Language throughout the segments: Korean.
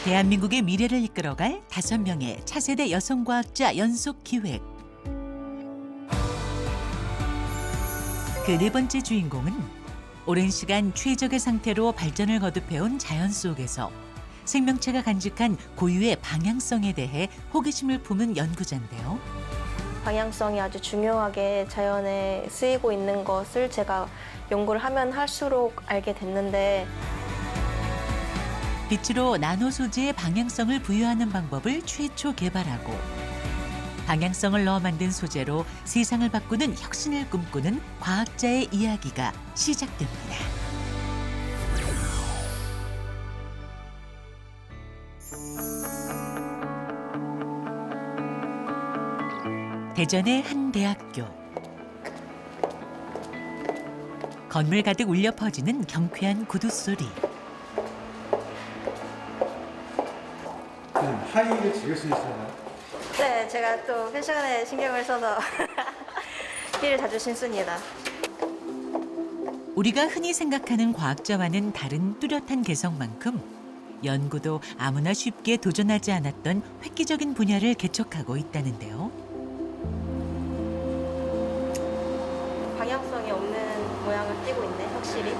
대한민국의 미래를 이끌어갈 5명의 차세대 여성과학자 연속 기획. 그 네 번째 주인공은 오랜 시간 최적의 상태로 발전을 거듭해온 자연 속에서 생명체가 간직한 고유의 방향성에 대해 호기심을 품은 연구자인데요. 방향성이 아주 중요하게 자연에 쓰이고 있는 것을 제가 연구를 하면 할수록 알게 됐는데, 빛으로 나노 소재의 방향성을 부여하는 방법을 최초 개발하고 방향성을 넣어 만든 소재로 세상을 바꾸는 혁신을 꿈꾸는 과학자의 이야기가 시작됩니다. 대전의 한 대학교. 건물 가득 울려 퍼지는 경쾌한 구두 소리. 하이힐을 즐길 수 있어요? 네, 제가 또 패션에 신경을 써서 힐을 자주 신습니다. 우리가 흔히 생각하는 과학자와는 다른 뚜렷한 개성만큼 연구도 아무나 쉽게 도전하지 않았던 획기적인 분야를 개척하고 있다는데요. 방향성이 없는 모양을 띠고 있네, 확실히.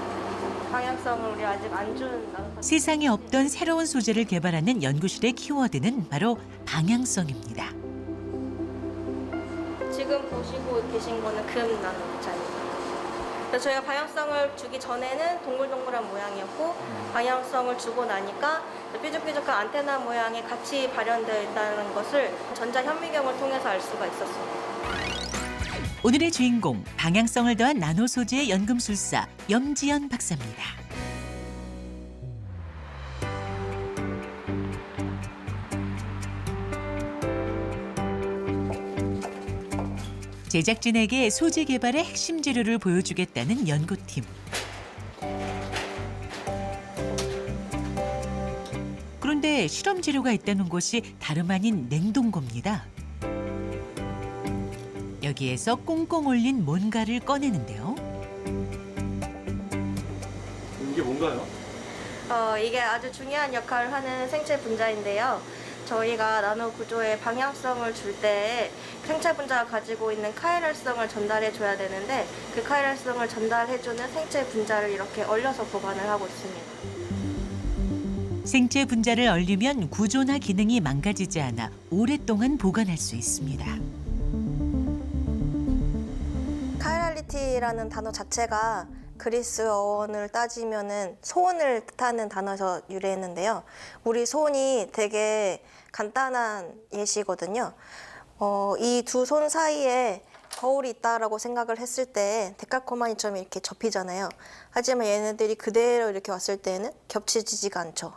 방향성을 우리 아직 안 준 세상에 없던 새로운 소재를 개발하는 연구실의 키워드는 바로 방향성입니다. 지금 보시고 계신 거는 금 나노자입니다. 그래서 저희가 방향성을 주기 전에는 동글동글한 모양이었고, 방향성을 주고 나니까 뾰족뾰족한 안테나 모양이 같이 발현되어 있다는 것을 전자현미경을 통해서 알 수가 있었습니다. 오늘의 주인공, 방향성을 더한 나노 소재의 연금술사 염지연 박사입니다. 제작진에게 소재 개발의 핵심 재료를 보여주겠다는 연구팀. 그런데 실험 재료가 있다는 곳이 다름 아닌 냉동고입니다. 여기에서 꽁꽁 얼린 뭔가를 꺼내는데요. 이게 뭔가요? 이게 아주 중요한 역할을 하는 생체 분자인데요. 저희가 나노 구조의 방향성을 줄 때 생체 분자가 가지고 있는 카이랄성을 전달해 줘야 되는데, 그 카이랄성을 전달해 주는 생체 분자를 이렇게 얼려서 보관을 하고 있습니다. 생체 분자를 얼리면 구조나 기능이 망가지지 않아 오랫동안 보관할 수 있습니다. 카이랄리티라는 단어 자체가 그리스 어원을 따지면은 소원을 뜻하는 단어에서 유래했는데요. 우리 손이 되게 간단한 예시거든요. 이 두 손 사이에 거울이 있다라고 생각을 했을 때 데칼코마니처럼 이렇게 접히잖아요. 하지만 얘네들이 그대로 이렇게 왔을 때는 겹쳐지지가 않죠.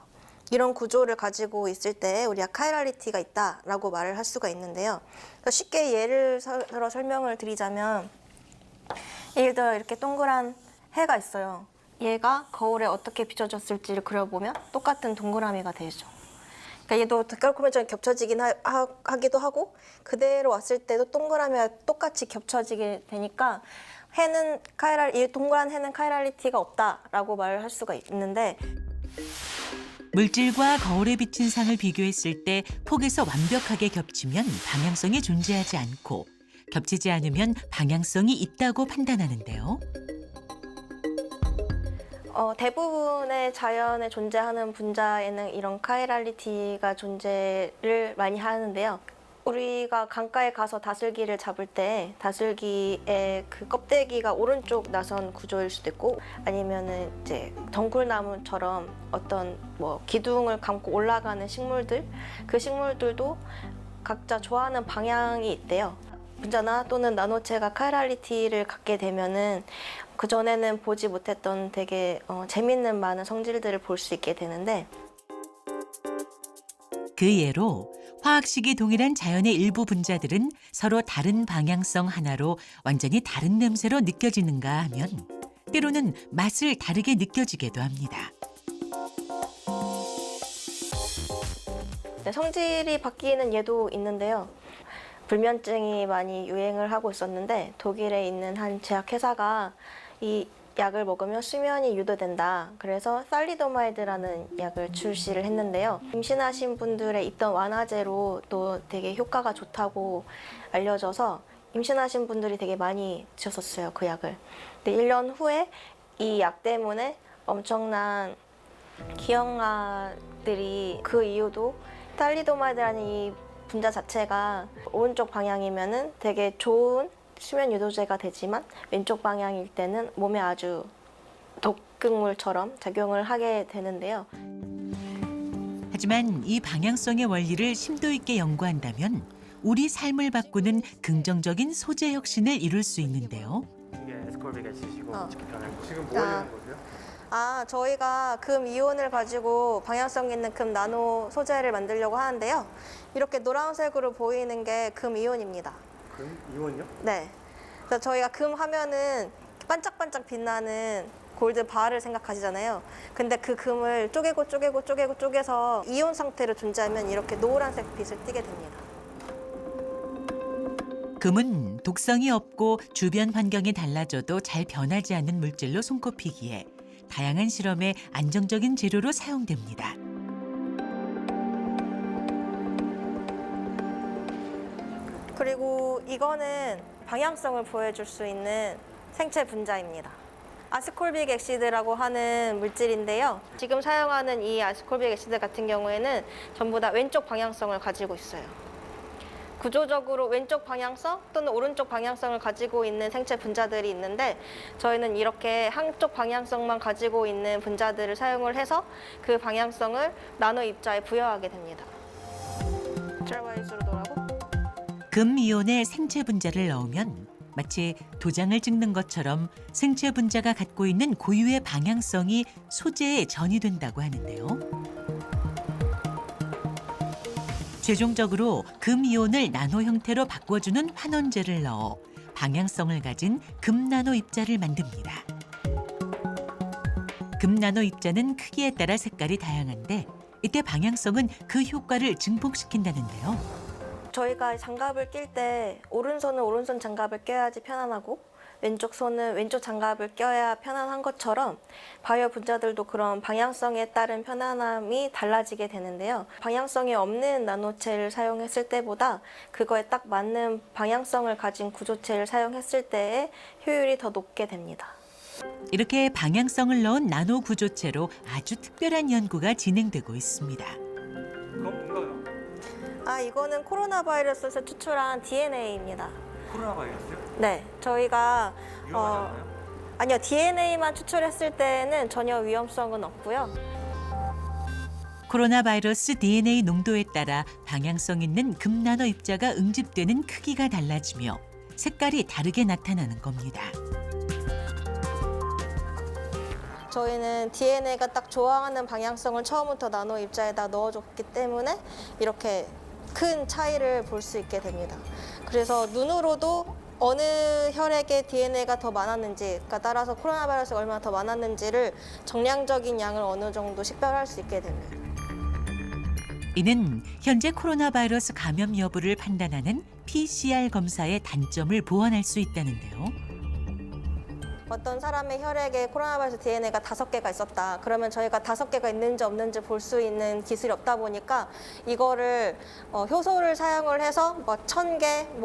이런 구조를 가지고 있을 때 우리가 카이랄리티가 있다라고 말을 할 수가 있는데요. 쉽게 예를 들어 설명을 드리자면, 예를 들어 이렇게 동그란 해가 있어요. 얘가 거울에 어떻게 비춰졌을지를 그려보면 똑같은 동그라미가 되죠. 그러니까 얘도 데칼코마니처럼 겹쳐지긴 하기도 하고, 그대로 왔을 때도 동그라미가 똑같이 겹쳐지게 되니까 이 동그란 해는 카이랄리티가 없다라고 말을 할 수가 있는데, 물질과 거울에 비친 상을 비교했을 때 폭에서 완벽하게 겹치면 방향성이 존재하지 않고 겹치지 않으면 방향성이 있다고 판단하는데요. 대부분의 자연에 존재하는 분자에는 이런 카이랄리티가 존재를 많이 하는데요. 우리가 강가에 가서 다슬기를 잡을 때 다슬기의 그 껍데기가 오른쪽 나선 구조일 수도 있고, 아니면은 이제 덩굴나무처럼 어떤 기둥을 감고 올라가는 식물들, 그 식물들도 각자 좋아하는 방향이 있대요. 분자나 또는 나노체가 카이랄리티를 갖게 되면은 그전에는 보지 못했던 되게 재밌는 많은 성질들을 볼 수 있게 되는데, 그 예로 화학식이 동일한 자연의 일부 분자들은 서로 다른 방향성 하나로 완전히 다른 냄새로 느껴지는가 하면 때로는 맛을 다르게 느껴지기도 합니다. 성질이 바뀌는 예도 있는데요. 불면증이 많이 유행을 하고 있었는데, 독일에 있는 한 제약회사가 이 약을 먹으면 수면이 유도된다. 그래서 살리도마이드라는 약을 출시를 했는데요. 임신하신 분들의 입덧 완화제로 또 되게 효과가 좋다고 알려져서 임신하신 분들이 되게 많이 드셨었어요, 그 약을. 근데 1년 후에 이 약 때문에 엄청난 기형아들이 그 이후도 살리도마이드라는 이 분자 자체가 오른쪽 방향이면은 되게 좋은 수면 유도제가 되지만 왼쪽 방향일 때는 몸에 아주 독극물처럼 작용을 하게 되는데요. 하지만 이 방향성의 원리를 심도 있게 연구한다면 우리 삶을 바꾸는 긍정적인 소재 혁신을 이룰 수 있는데요. 이게 에스콜빅에 쓰시고 어떻게 변할 거예요? 지금 뭐 하려는 거세요? 저희가 금 이온을 가지고 방향성 있는 금 나노 소재를 만들려고 하는데요. 이렇게 노란색으로 보이는 게 금 이온입니다. 금 이온이요? 네. 그래서 저희가 금 하면은 반짝반짝 빛나는 골드 바를 생각하시잖아요. 근데 그 금을 쪼개서 이온 상태로 존재하면 이렇게 노란색 빛을 띠게 됩니다. 금은 독성이 없고 주변 환경이 달라져도 잘 변하지 않는 물질로 손꼽히기에 다양한 실험에 안정적인 재료로 사용됩니다. 그리고 이거는 방향성을 보여줄 수 있는 생체 분자입니다. 아스콜빅 액시드라고 하는 물질인데요. 지금 사용하는 이 아스콜빅 액시드 같은 경우에는 전부 다 왼쪽 방향성을 가지고 있어요. 구조적으로 왼쪽 방향성 또는 오른쪽 방향성을 가지고 있는 생체 분자들이 있는데 저희는 이렇게 한쪽 방향성만 가지고 있는 분자들을 사용을 해서 그 방향성을 나노 입자에 부여하게 됩니다. 트라바이스로 돌아고. 금 이온에 생체 분자를 넣으면 마치 도장을 찍는 것처럼 생체 분자가 갖고 있는 고유의 방향성이 소재에 전이된다고 하는데요. 최종적으로 금 이온을 나노 형태로 바꿔주는 환원제를 넣어 방향성을 가진 금 나노 입자를 만듭니다. 금 나노 입자는 크기에 따라 색깔이 다양한데 이때 방향성은 그 효과를 증폭시킨다는데요. 저희가 장갑을 낄 때 오른손은 오른손 장갑을 껴야지 편안하고 왼쪽 손은 왼쪽 장갑을 껴야 편안한 것처럼 바이오 분자들도 그런 방향성에 따른 편안함이 달라지게 되는데요. 방향성이 없는 나노체를 사용했을 때보다 그거에 딱 맞는 방향성을 가진 구조체를 사용했을 때의 효율이 더 높게 됩니다. 이렇게 방향성을 넣은 나노 구조체로 아주 특별한 연구가 진행되고 있습니다. 그건 뭔가요? 이거는 코로나 바이러스에서 추출한 DNA입니다. 코로나 바이러스요? 네, 저희가 위험하잖아요. 아니요, DNA만 추출했을 때는 전혀 위험성은 없고요. 코로나 바이러스 DNA 농도에 따라 방향성 있는 금 나노 입자가 응집되는 크기가 달라지며 색깔이 다르게 나타나는 겁니다. 저희는 DNA가 딱 좋아하는 방향성을 처음부터 나노 입자에다 넣어줬기 때문에 이렇게 큰 차이를 볼 수 있게 됩니다. 그래서 눈으로도 어느 혈액에 DNA가 더 많았는지, 따라서 코로나 바이러스가 얼마나 더 많았는지를 정량적인 양을 어느 정도 식별할 수 있게 됩니다. 이는 현재 코로나 바이러스 감염 여부를 판단하는 PCR 검사의 단점을 보완할 수 있다는데요. 어떤 사람의 혈액에 코로나 바이러스 DNA가 5개가 있었다. 그러면 저희가 5개가 있는지 없는지 볼 수 있는 기술이 없다 보니까 이거를 효소를 사용을 해서 1000개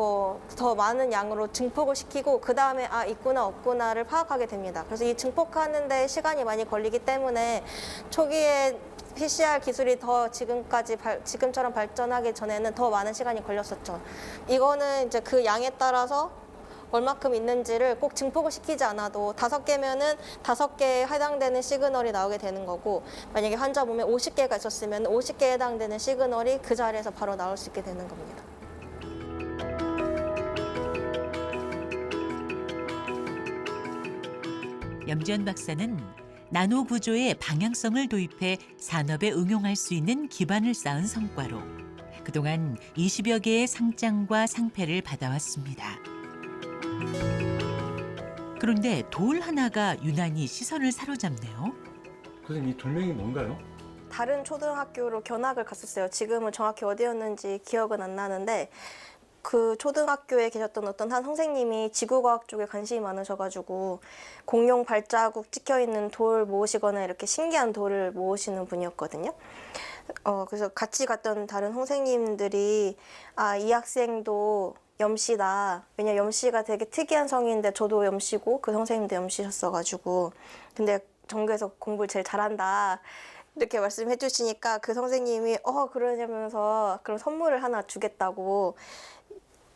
더 많은 양으로 증폭을 시키고 그 다음에 있구나 없구나를 파악하게 됩니다. 그래서 이 증폭하는 데 시간이 많이 걸리기 때문에 초기에 PCR 기술이 더 지금처럼 발전하기 전에는 더 많은 시간이 걸렸었죠. 이거는 이제 그 양에 따라서 얼마큼 있는지를 꼭 증폭을 시키지 않아도 5개면은 5개에 해당되는 시그널이 나오게 되는 거고, 만약에 환자 몸에 50개가 있었으면 50개에 해당되는 시그널이 그 자리에서 바로 나올 수 있게 되는 겁니다. 염지연 박사는 나노 구조의 방향성을 도입해 산업에 응용할 수 있는 기반을 쌓은 성과로 그동안 20여 개의 상장과 상패를 받아왔습니다. 그런데 돌 하나가 유난히 시선을 사로잡네요. 선생님, 이 돌멩이 뭔가요? 다른 초등학교로 견학을 갔었어요. 지금은 정확히 어디였는지 기억은 안 나는데 그 초등학교에 계셨던 어떤 한 선생님이 지구과학 쪽에 관심이 많으셔가지고 공룡 발자국 찍혀있는 돌 모으시거나 이렇게 신기한 돌을 모으시는 분이었거든요. 그래서 같이 갔던 다른 선생님들이 이 학생도 염씨다. 왜냐 염씨가 되게 특이한 성인데 저도 염씨고 그 선생님도 염씨셨어가지고 근데 전교에서 공부를 제일 잘한다. 이렇게 말씀해 주시니까 그 선생님이 그러냐면서 그런 선물을 하나 주겠다고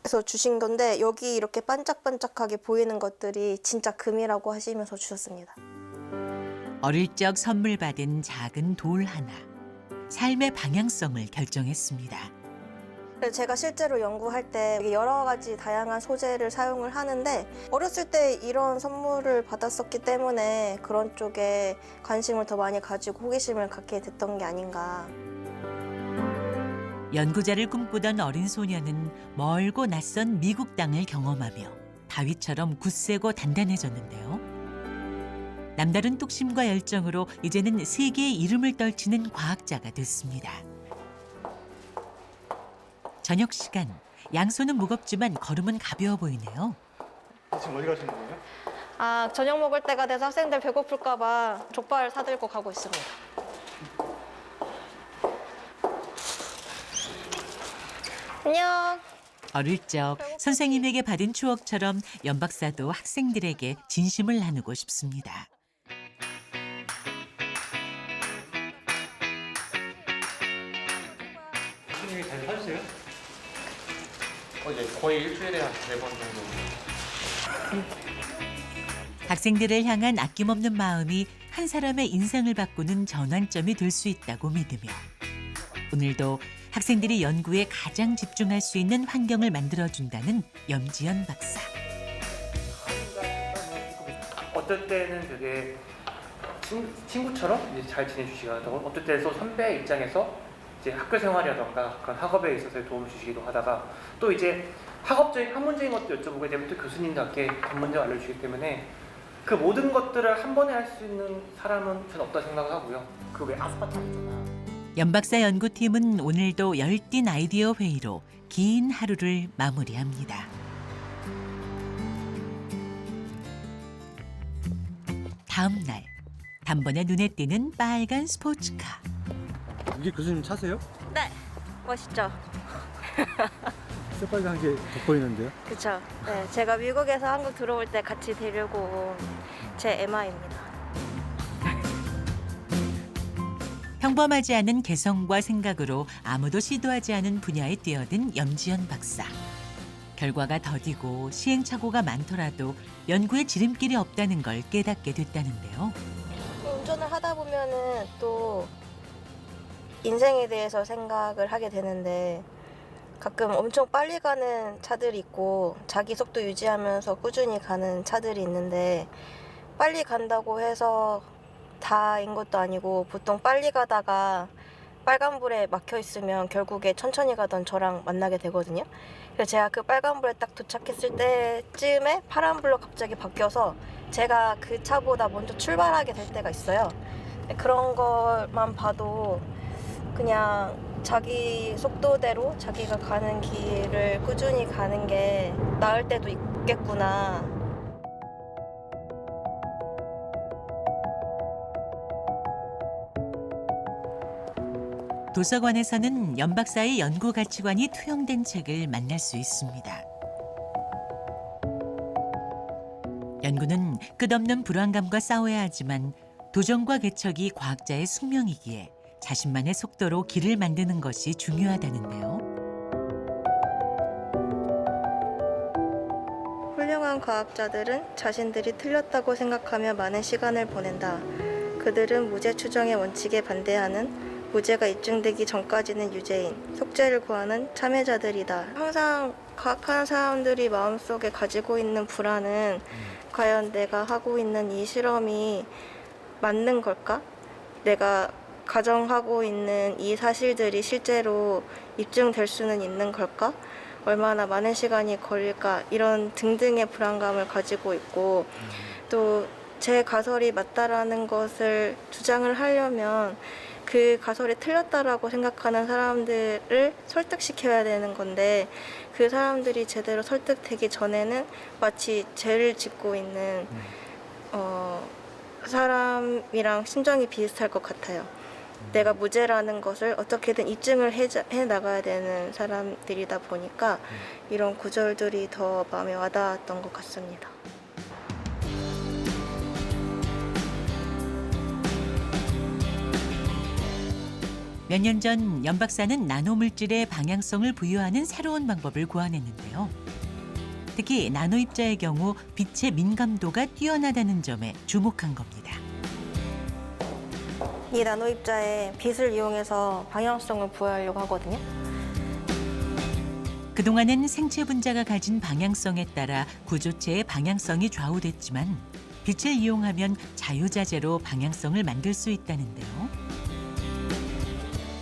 해서 주신 건데 여기 이렇게 반짝반짝하게 보이는 것들이 진짜 금이라고 하시면서 주셨습니다. 어릴 적 선물 받은 작은 돌 하나. 삶의 방향성을 결정했습니다. 제가 실제로 연구할 때 여러 가지 다양한 소재를 사용을 하는데 어렸을 때 이런 선물을 받았었기 때문에 그런 쪽에 관심을 더 많이 가지고 호기심을 갖게 됐던 게 아닌가. 연구자를 꿈꾸던 어린 소녀는 멀고 낯선 미국 땅을 경험하며 다윗처럼 굳세고 단단해졌는데요. 남다른 뚝심과 열정으로 이제는 세계의 이름을 떨치는 과학자가 됐습니다. 저녁 시간, 양손은 무겁지만 걸음은 가벼워 보이네요. 지금 어디 가시는 거예요? 저녁 먹을 때가 돼서 학생들 배고플까 봐 족발 사들고 가고 있습니다. 안녕. 어릴 적 선생님에게 받은 추억처럼 연 박사도 학생들에게 진심을 나누고 싶습니다. 선생님이 잘 사주세요? 이제 거의 일주일에 한 4번 정도. 학생들을 향한 아낌없는 마음이 한 사람의 인생을 바꾸는 전환점이 될 수 있다고 믿으며 오늘도 학생들이 연구에 가장 집중할 수 있는 환경을 만들어준다는 염지연 박사. 어떨 때는 되게 친구처럼 이제 잘 지내주시기도 하고, 어떨 때는 또 선배 입장에서 이제 학교 생활이라던가 그런 학업에 있어서 도움을 주시기도 하다가 또 이제 학업적인 학문적인 것도 여쭤보게 되면 또 교수님들께 전문적으로 알려주시기 때문에 그 모든 것들을 한 번에 할 수 있는 사람은 저는 없다 생각을 하고요. 그 왜 아스파탐 있잖아. 연 박사 연구팀은 오늘도 열띤 아이디어 회의로 긴 하루를 마무리합니다. 다음 날, 단번에 눈에 띄는 빨간 스포츠카. 이게 교수님 차세요? 네, 멋있죠? 새빨간 게 돋보이는데요? 그렇죠. 네, 제가 미국에서 한국 들어올 때 같이 데리고 온 제 에마입니다. 평범하지 않은 개성과 생각으로 아무도 시도하지 않은 분야에 뛰어든 염지연 박사. 결과가 더디고 시행착오가 많더라도 연구에 지름길이 없다는 걸 깨닫게 됐다는데요. 운전을 하다 보면은 또 인생에 대해서 생각을 하게 되는데 가끔 엄청 빨리 가는 차들이 있고 자기 속도 유지하면서 꾸준히 가는 차들이 있는데 빨리 간다고 해서 다인 것도 아니고 보통 빨리 가다가 빨간불에 막혀 있으면 결국에 천천히 가던 저랑 만나게 되거든요. 그래서 제가 그 빨간불에 딱 도착했을 때쯤에 파란불로 갑자기 바뀌어서 제가 그 차보다 먼저 출발하게 될 때가 있어요. 그런 것만 봐도 그냥 자기 속도대로 자기가 가는 길을 꾸준히 가는 게 나을 때도 있겠구나. 도서관에서는 연 박사의 연구 가치관이 투영된 책을 만날 수 있습니다. 연구는 끝없는 불안감과 싸워야 하지만 도전과 개척이 과학자의 숙명이기에 자신만의 속도로 길을 만드는 것이 중요하다는데요. 훌륭한 과학자들은 자신들이 틀렸다고 생각하며 많은 시간을 보낸다. 그들은 무죄 추정의 원칙에 반대하는 무죄가 입증되기 전까지는 유죄인, 속죄를 구하는 참회자들이다. 항상 과학하는 사람들이 마음속에 가지고 있는 불안은 과연 내가 하고 있는 이 실험이 맞는 걸까? 내가 가정하고 있는 이 사실들이 실제로 입증될 수는 있는 걸까? 얼마나 많은 시간이 걸릴까? 이런 등등의 불안감을 가지고 있고 또 제 가설이 맞다라는 것을 주장을 하려면 그 가설이 틀렸다라고 생각하는 사람들을 설득시켜야 되는 건데 그 사람들이 제대로 설득되기 전에는 마치 죄를 짓고 있는 사람이랑 심정이 비슷할 것 같아요. 내가 무죄라는 것을 어떻게든 입증을 해 나가야 되는 사람들이다 보니까 이런 구절들이 더 마음에 와닿았던 것 같습니다. 몇 년 전 연 박사는 나노물질의 방향성을 부여하는 새로운 방법을 고안했는데요. 특히 나노입자의 경우 빛의 민감도가 뛰어나다는 점에 주목한 겁니다. 이 나노입자에 빛을 이용해서 방향성을 부여하려고 하거든요. 그동안은 생체 분자가 가진 방향성에 따라 구조체의 방향성이 좌우됐지만 빛을 이용하면 자유자재로 방향성을 만들 수 있다는데요.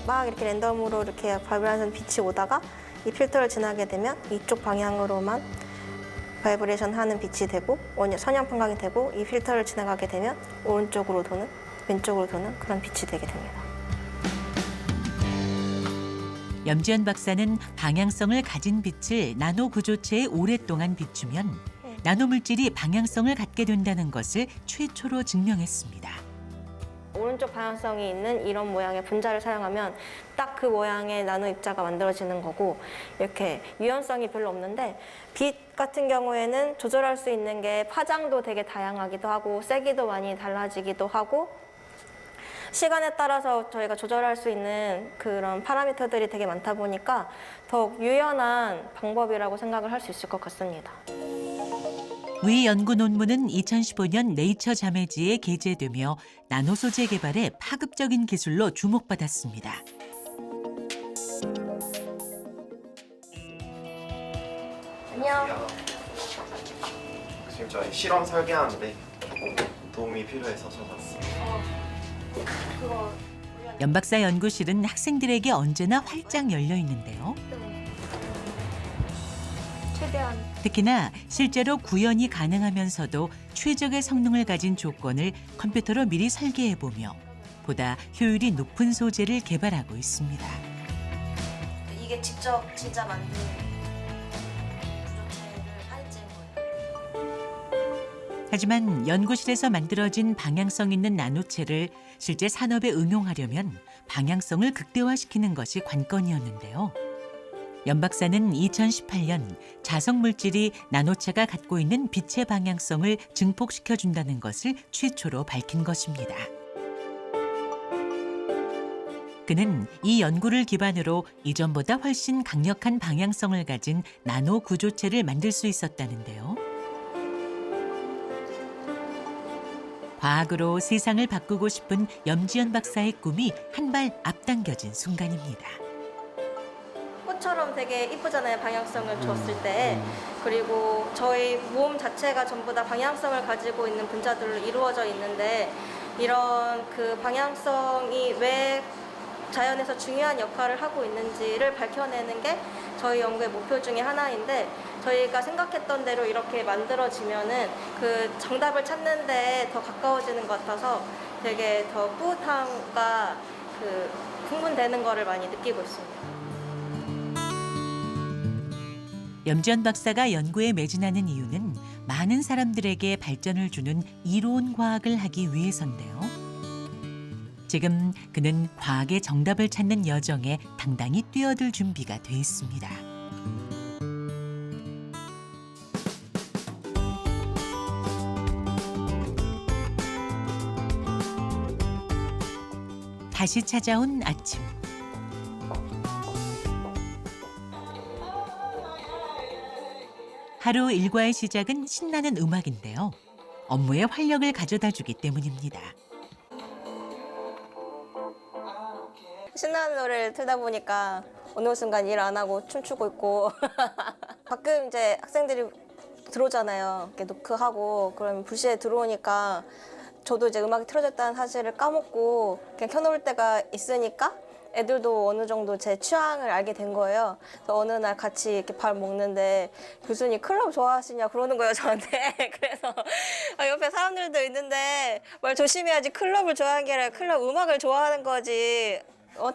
막 이렇게 랜덤으로 이렇게 바이브레이션 빛이 오다가 이 필터를 지나게 되면 이쪽 방향으로만 바이브레이션 하는 빛이 되고 선형 편광이 되고 이 필터를 지나가게 되면 오른쪽으로 도는 왼쪽으로 도는 그런 빛이 되게 됩니다. 염지연 박사는 방향성을 가진 빛을 나노 구조체에 오랫동안 비추면 나노물질이 방향성을 갖게 된다는 것을 최초로 증명했습니다. 오른쪽 방향성이 있는 이런 모양의 분자를 사용하면 딱 그 모양의 나노 입자가 만들어지는 거고 이렇게 유연성이 별로 없는데 빛 같은 경우에는 조절할 수 있는 게 파장도 되게 다양하기도 하고 세기도 많이 달라지기도 하고 시간에 따라서 저희가 조절할 수 있는 그런 파라미터들이 되게 많다 보니까 더욱 유연한 방법이라고 생각을 할 수 있을 것 같습니다. 위 연구 논문은 2015년 네이처 자매지에 게재되며 나노 소재 개발에 파급적인 기술로 주목받았습니다. 안녕. 지금 저희 실험 설계하는데 도움이 필요해서 찾아왔어요. 연 박사 연구실은 학생들에게 언제나 활짝 열려 있는데요. 최대한 특히나 실제로 구현이 가능하면서도 최적의 성능을 가진 조건을 컴퓨터로 미리 설계해보며 보다 효율이 높은 소재를 개발하고 있습니다. 이게 직접 진짜 만든 구조체를 사진 찍은 거예요. 하지만 연구실에서 만들어진 방향성 있는 나노체를 실제 산업에 응용하려면 방향성을 극대화시키는 것이 관건이었는데요. 연 박사는 2018년 자석 물질이 나노체가 갖고 있는 빛의 방향성을 증폭시켜준다는 것을 최초로 밝힌 것입니다. 그는 이 연구를 기반으로 이전보다 훨씬 강력한 방향성을 가진 나노 구조체를 만들 수 있었다는데요. 과학으로 세상을 바꾸고 싶은 염지연 박사의 꿈이 한 발 앞당겨진 순간입니다. 꽃처럼 되게 이쁘잖아요, 방향성을 줬을 때. 그리고 저희 몸 자체가 전부 다 방향성을 가지고 있는 분자들로 이루어져 있는데 이런 그 방향성이 왜 자연에서 중요한 역할을 하고 있는지를 밝혀내는 게 저희 연구의 목표 중에 하나인데 저희가 생각했던 대로 이렇게 만들어지면은 그 정답을 찾는 데 더 가까워지는 것 같아서 되게 더 뿌듯함과 그 흥분되는 거를 많이 느끼고 있습니다. 염지연 박사가 연구에 매진하는 이유는 많은 사람들에게 발전을 주는 이로운 과학을 하기 위해서인데요. 지금 그는 과학의 정답을 찾는 여정에 당당히 뛰어들 준비가 돼 있습니다. 다시 찾아온 아침. 하루 일과의 시작은 신나는 음악인데요. 업무에 활력을 가져다 주기 때문입니다. 신나는 노래를 틀다 보니까 어느 순간 일 안 하고 춤추고 있고 가끔 이제 학생들이 들어오잖아요. 이렇게 노크하고 그러면 불시에 들어오니까 저도 이제 음악이 틀어졌다는 사실을 까먹고 그냥 켜놓을 때가 있으니까 애들도 어느 정도 제 취향을 알게 된 거예요. 그래서 어느 날 같이 이렇게 밥 먹는데 교수님 클럽 좋아하시냐 그러는 거예요, 저한테. 그래서 옆에 사람들도 있는데 말 조심해야지, 클럽을 좋아하는 게 아니라 클럽 음악을 좋아하는 거지.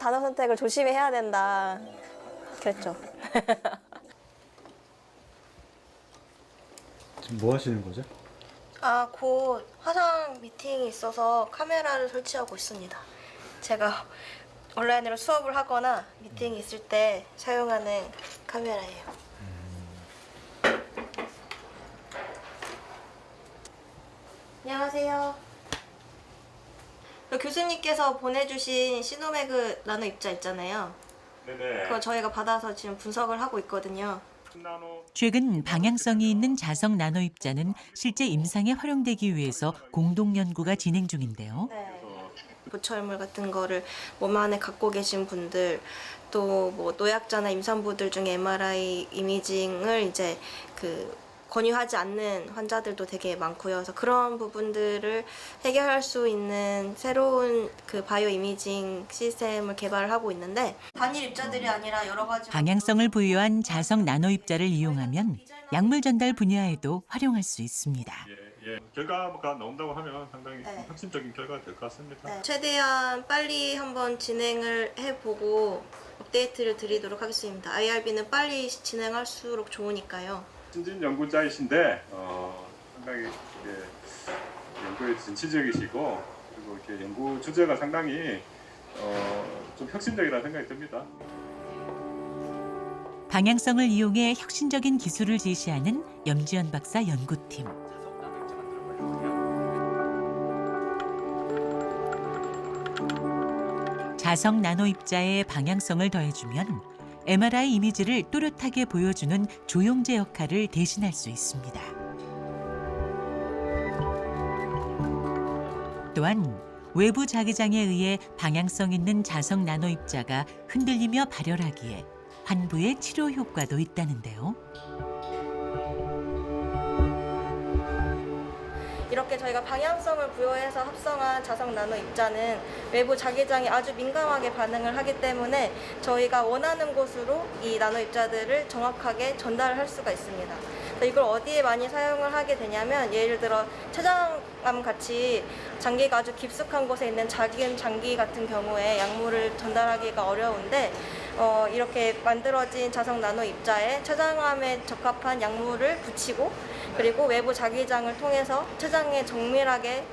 단어 선택을 조심히 해야 된다. 그랬죠. 지금 뭐 하시는 거죠? 곧 화상 미팅이 있어서 카메라를 설치하고 있습니다. 제가 온라인으로 수업을 하거나 미팅이 있을 때 사용하는 카메라예요. 안녕하세요. 교수님께서 보내주신 시노매그 나노 입자 있잖아요. 네네. 그거 저희가 받아서 지금 분석을 하고 있거든요. 최근 방향성이 있는 자석 나노 입자는 실제 임상에 활용되기 위해서 공동 연구가 진행 중인데요. 보철물 같은 거를 몸 안에 갖고 계신 분들, 또 뭐 노약자나 임산부들 중에 MRI 이미징을 이제 권유하지 않는 환자들도 되게 많고요. 그래서 그런 부분들을 해결할 수 있는 새로운 바이오 이미징 시스템을 개발하고 있는데, 단일 입자들이 아니라 여러 가지 방향성을 부여한 자석 나노 입자를 이용하면 약물 전달 분야에도 활용할 수 있습니다. 예. 결과가 나온다고 하면 상당히 네. 혁신적인 결과가 될 것 같습니다. 네, 최대한 빨리 한번 진행을 해보고 업데이트를 드리도록 하겠습니다. IRB는 빨리 진행할수록 좋으니까요. 신진 연구자이신데 상당히 연구에 진취적이시고, 그리고 이렇게 연구 주제가 상당히 좀 혁신적이라는 생각이 듭니다. 방향성을 이용해 혁신적인 기술을 제시하는 염지연 박사 연구팀. 자석 나노 입자의 방향성을 더해주면 MRI 이미지를 또렷하게 보여주는 조영제 역할을 대신할 수 있습니다. 또한 외부 자기장에 의해 방향성 있는 자석 나노 입자가 흔들리며 발열하기에 환부의 치료 효과도 있다는데요. 이렇게 저희가 방향성을 부여해서 합성한 자석 나노 입자는 외부 자기장이 아주 민감하게 반응을 하기 때문에 저희가 원하는 곳으로 이 나노 입자들을 정확하게 전달할 수가 있습니다. 이걸 어디에 많이 사용을 하게 되냐면, 예를 들어 췌장암 같이 장기가 아주 깊숙한 곳에 있는 작은 장기 같은 경우에 약물을 전달하기가 어려운데, 이렇게 만들어진 자석 나노 입자에 췌장암에 적합한 약물을 붙이고, 그리고 외부 자기장을 통해서 췌장에 정밀하게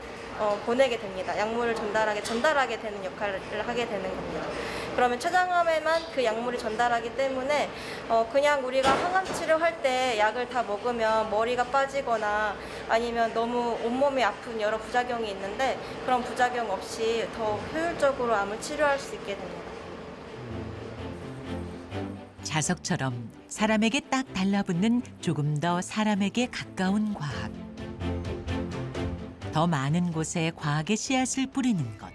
보내게 됩니다. 약물을 전달하게 되는 역할을 하게 되는 겁니다. 그러면 췌장암에만 그 약물이 전달하기 때문에 그냥 우리가 항암 치료할 때 약을 다 먹으면 머리가 빠지거나 아니면 너무 온몸이 아픈 여러 부작용이 있는데, 그런 부작용 없이 더 효율적으로 암을 치료할 수 있게 됩니다. 자석처럼 사람에게 딱 달라붙는 조금 더 사람에게 가까운 과학. 더 많은 곳에 과학의 씨앗을 뿌리는 것.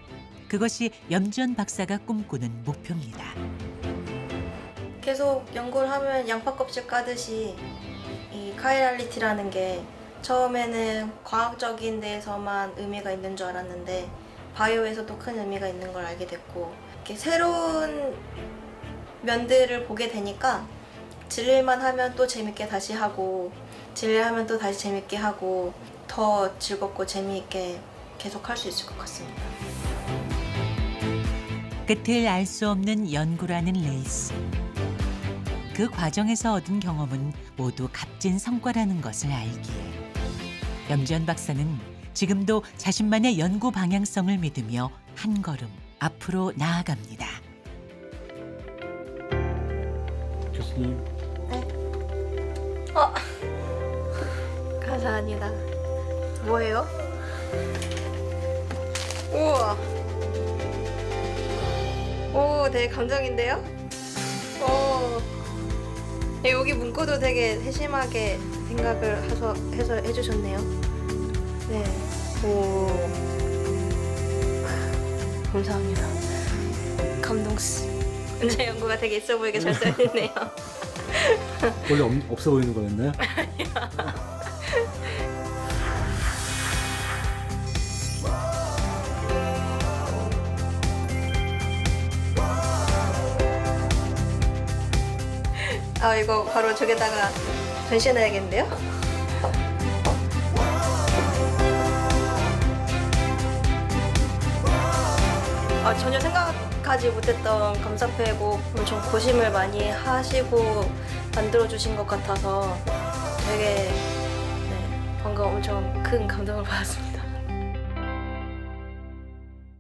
그것이 염지연 박사가 꿈꾸는 목표입니다. 계속 연구를 하면 양파 껍질 까듯이 이 카이랄리티라는 게 처음에는 과학적인 데에서만 의미가 있는 줄 알았는데 바이오에서도 큰 의미가 있는 걸 알게 됐고, 이렇게 새로운 면들을 보게 되니까 질릴만 하면 또 재밌게 다시 하고, 질려하면 또 다시 재밌게 하고, 더 즐겁고 재미있게 계속 할 수 있을 것 같습니다. 끝을 알 수 없는 연구라는 레이스. 그 과정에서 얻은 경험은 모두 값진 성과라는 것을 알기에 염지연 박사는 지금도 자신만의 연구 방향성을 믿으며 한 걸음 앞으로 나아갑니다. 교수님. 감사합니다. 뭐예요? 우와. 오, 되게 감정인데요? 여기 문구도 되게 세심하게 생각을 해서 해주셨네요. 네. 오. 감사합니다. 감동스. 제 연구가 되게 있어 보이게 잘 써있네요. 원래 없어 보이는 거였나요? 아, 이거 바로 저기다가 전시해놔야겠는데요? 아, 전혀 생각하지 못했던 감사패고 엄청 고심을 많이 하시고 만들어주신 것 같아서 되게 방금 엄청 큰 감동을 받았습니다.